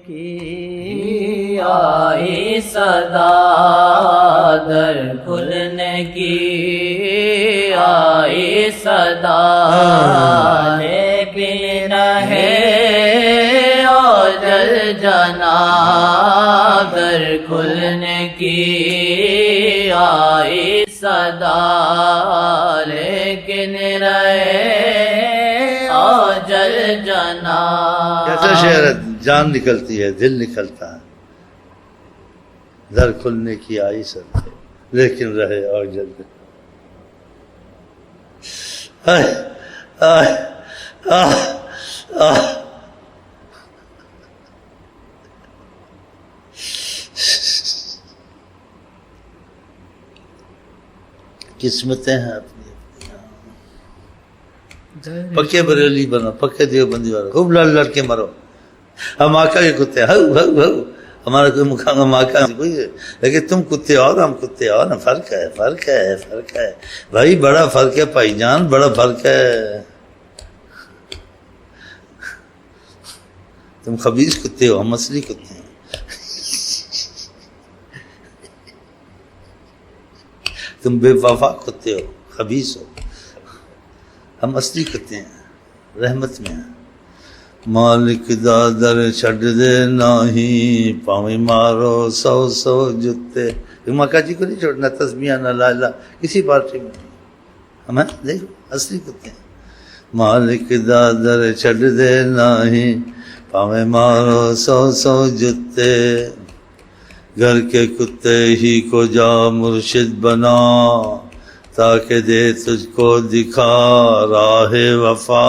کی آئی صدا، در کھلنے کی آئی صدا، لیکن رہے اوجل جنا، در کھلنے کی آئی صدا، لیکن رہے اوجل جنا۔ کیسا شعر ہے، جان نکلتی ہے، دل نکلتا ہے، در کھلنے کی آئی صدا، لیکن رہے اور جلد۔ قسمتیں ہیں اپنی، پکے بریلی بنو، پکے دیوبندی والو، خوب لڑ لڑ کے مرو۔ ہم آقا کے کتے ہو ہو ہو، ہمارا کوئی مقام آقا کوئی ہے، لیکن تم کتے اور ہم کتے اور، فرق ہے فرق ہے فرق ہے بھائی، بڑا فرق ہے بھائی جان، بڑا فرق ہے۔ تم خبیث کتے ہو، ہم اصلی کتے ہیں۔ تم بے وفا کتے ہو، خبیث ہو، ہم اصلی کتے ہیں، رحمت میں ہیں۔ مالک دا در چھڈ دے نہیں، پاویں مارو سو سو جتے۔ مکہ جی کو نہیں چھوڑنا، تسبیح نہ لا الہ کسی پارٹی میں نہیں، ہمیں دیکھو اصلی کتے ہیں۔ مالک دا در چھڈ دے نہیں، پاویں مارو سو سو جتے، گھر کے کتے ہی کو جا مرشد بنا، تاکہ دے تجھ کو دکھا راہ وفا۔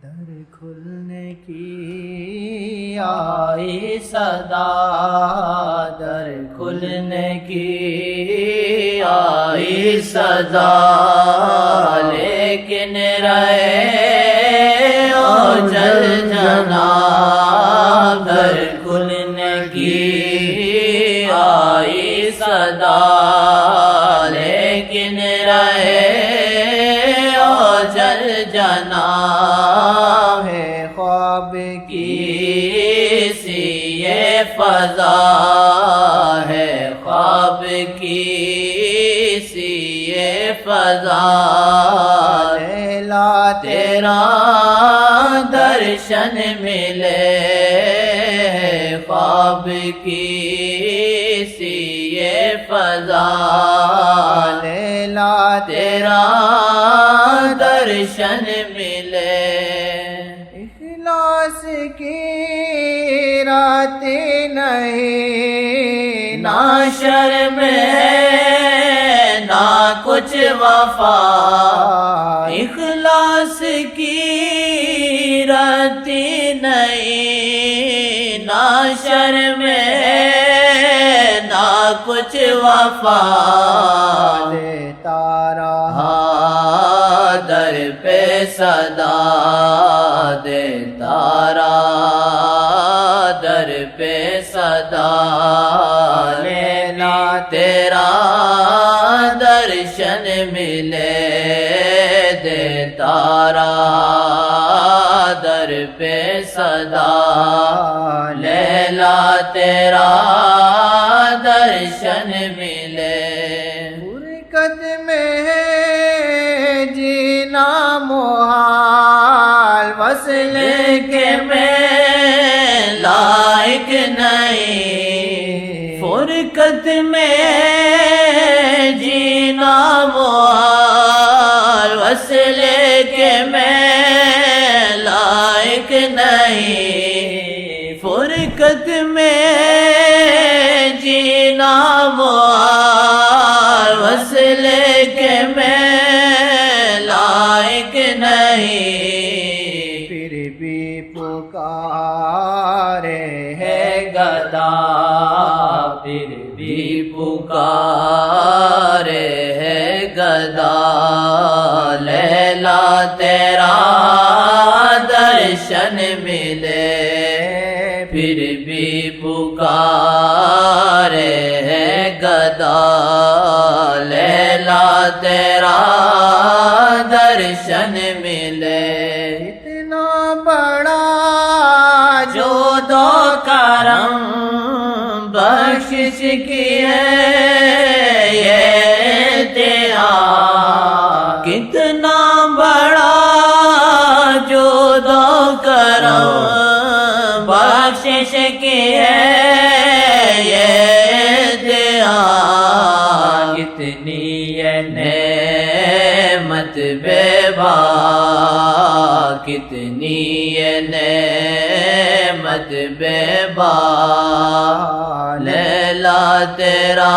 در کھلنے کی آئی صدا، در کھلنے کی آئی صدا، لیکن رہے اوجل جنا، در کھلنے کی آئی صدا، لیکن رہے اوجل جنا، ہے خواب کی سی یہ فضا، ہے خواب کی سی یہ فضا، لیلا تیرا درشن ملے، ہے خواب کی سی یہ فضا، لیلا تیرا درشن ملے۔ اخلاص کی رات نہیں، نہ شرم ہے نہ کچھ وفا، اخلاص کی رات نہیں، نہ شرم ہے نہ کچھ وفا، لیتا رہا در پہ صدا، دیتا رہا در پہ صدا، لیلا تیرا درشن ملے، دیتا رہا در پہ صدا، لیلا تیرا درشن ملے۔ فرقت میں ہے جینا محال، وصل کے میں لائق نہیں، فرقت میں جینا محال، وصل کے میں لائق نہیں، فرقت میں جینا محال، وصل کے میں لائق نہیں، پھر بھی پکارے ہے گدا، پھر بھی پکارے ہے گدا، لیلا تیرا درشن ملے، پھر بھی پکارے ہے گدا، لیلا تیرا درشن ملے۔ اتنا بڑا و کرم بخشش کی ہے یہ تیرا، کتنا بڑا جود و کرم بخشش کی ہے یہ تیرا، کتنی یہ نعمت بے با، کتنی یہ نعمت بے با، لیلا تیرا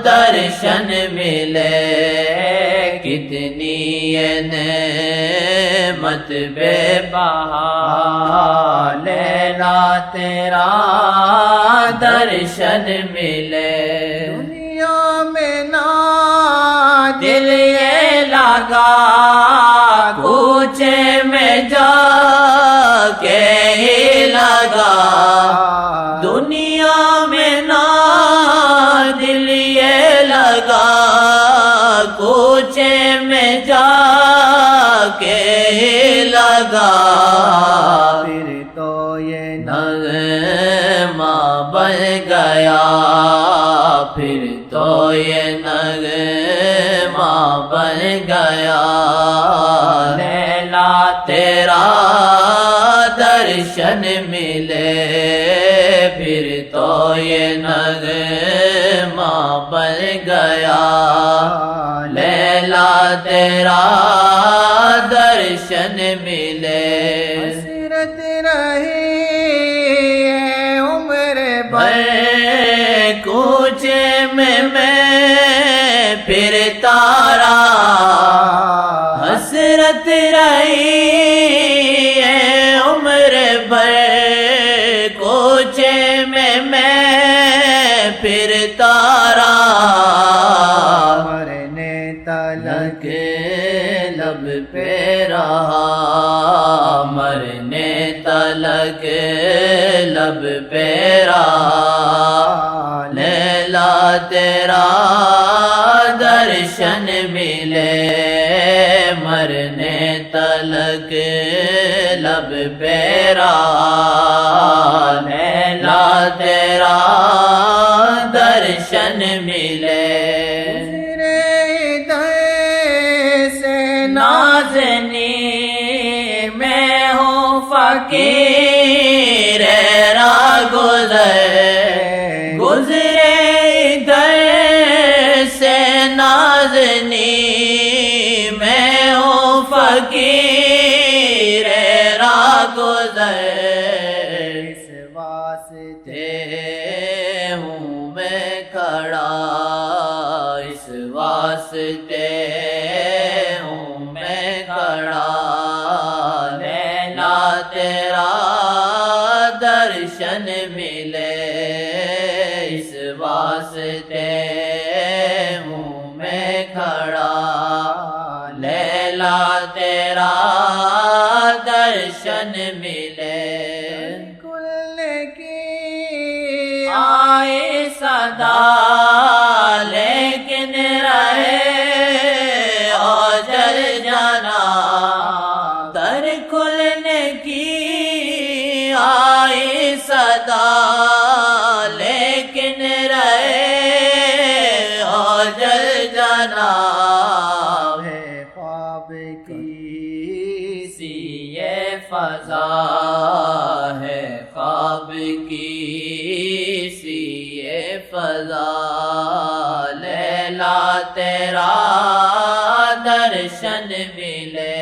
درشن ملے، کتنی یہ نعمت بے بہا، لیلا تیرا درشن ملے، دنیا میں نہ دل یہ لگا، کوچے میں جا کے ہی لگا، دنیا میں نہ دل یہ لگا، کوچے میں جا کے ہی لگا، پھر تو یہ نغمہ بن گیا، پھر تو یہ نغمہ بن گیا، لیلا تیرا درشن ملے، پھر تو یہ نغمہ بن گیا، لیلا تیرا درشن ملے، حسرت رہی عمر بھر کوچے میں پھرتا رہا، حسرت رہی عمر بھر کوچے میں پھرتا رہا، مرنے تلک لب پہ رہا، مرنے تلک لب پہ رہا، لیلا تیرا درشن ملے، مرنے تلک لب پہ رہا، لیلا تیرا درشن ملے، سے نازنی میں ہوں فقیر راہ گزرے ادھر سے نازنی میں ہوں فقیر راہ گزر، اس واسطے ہوں میں کھڑا، اس واسطے ہوں میں کھڑا، لیلا تیرا درشن ملے، اس واسطے ہوں میں کھڑا، لیلا تیرا درشن ملے، کل کی آئے صدا لیکن رہے اوجل جانا، در کھلنے کی آئی صدا لیکن رہے اوجل جانا، ہے خواب کی سی یہ فضا، ہے خواب کی سی یہ فضا، لیلا تیرا درشن ملے،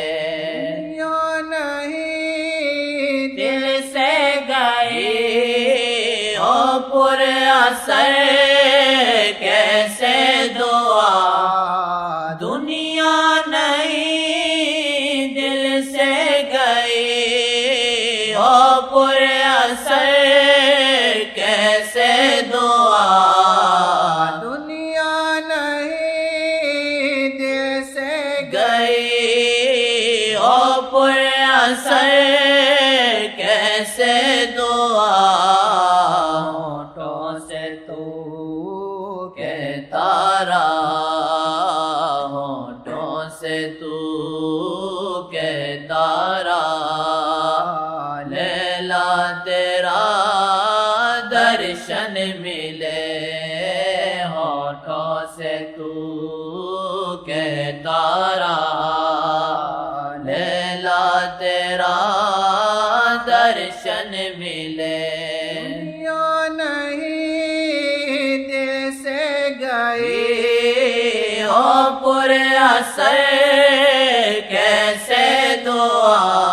یا نہیں دل سے گئی ہو پر اثر کیسے دعا، دنیا نہیں دل سے گئی ہو پر اثر کیسے دعا، دنیا نہیں دل سے گئی ہو پر اثر کیسے دعا، ہونٹوں سے تو کہتا رہا، ہونٹوں سے تو کہتا رہا، لیلا لیلا تیرا درشن ملے ہونٹوں سے تو کہتا رہا لیلا تیرا درشن ملے دنیا نہیں دل سے گئی ہو پر اثر کیسے دعا